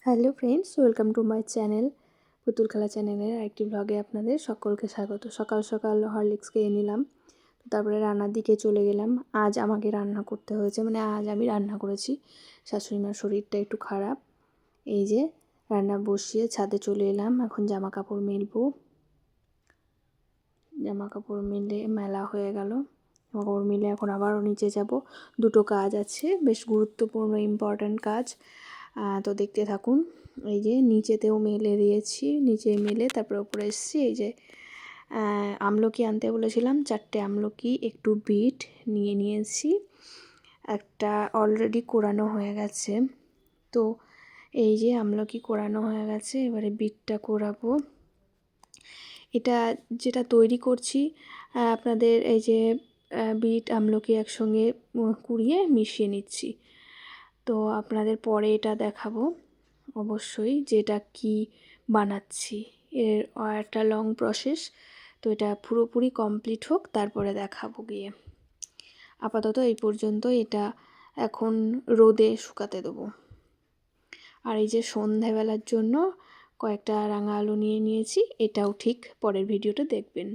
Hello friends, welcome to my channel পুতুল খেলা চ্যানেলের আরেকটি ব্লগে আপনাদের সকলকে স্বাগত। সকাল সকাল হরলিক্স খেয়ে নিলাম, তারপরে রান্নার দিকে চলে গেলাম। আজ আমাকে রান্না করতে হয়েছে, মানে আজ আমি রান্না করেছি। শাশুড়ি মার শরীরটা একটু খারাপ, এই যে রান্না বসিয়ে ছাদে চলে এলাম। এখন জামা কাপড় মেলবো, জামা কাপড় মেলা হয়ে গেল। জামা কাপড় মিলে এখন আবারও নিচে যাব। দুটো কাজ আছে, বেশ গুরুত্বপূর্ণ ইম্পর্ট্যান্ট কাজ, তো দেখতে থাকুন। এই যে নিচেতেও মেলে দিয়েছি, নিচে মেলে তারপরে উপরে এসেছি। এই যে আমলকি আনতে বলেছিলাম, 4টে আমলকি, একটু বিট নিয়ে নিয়েছি। একটা অলরেডি কোরানো হয়ে গেছে। তো এই যে আমলকি কোরানো হয়ে গেছে, এবারে বিটটা কোরাবো। এটা যেটা তৈরি করছি, আপনাদের এই যে বিট আমলকি একসঙ্গে কুড়িয়ে মিশিয়ে নিচ্ছি। তো আপনাদের পরে এটা দেখাবো অবশ্যই, যেটা কি বানাচ্ছি। এর একটা লং প্রসেস, তো এটা পুরোপুরি কমপ্লিট হোক তারপরে দেখাবো গিয়ে। আপাতত এই পর্যন্ত এটা এখন রোদে শুকাতে দেবো। আর এই যে সন্ধেবেলার জন্য কয়েকটা রাঙা আলু নিয়ে নিয়েছি, এটাও ঠিক পরের ভিডিওটা দেখবেন।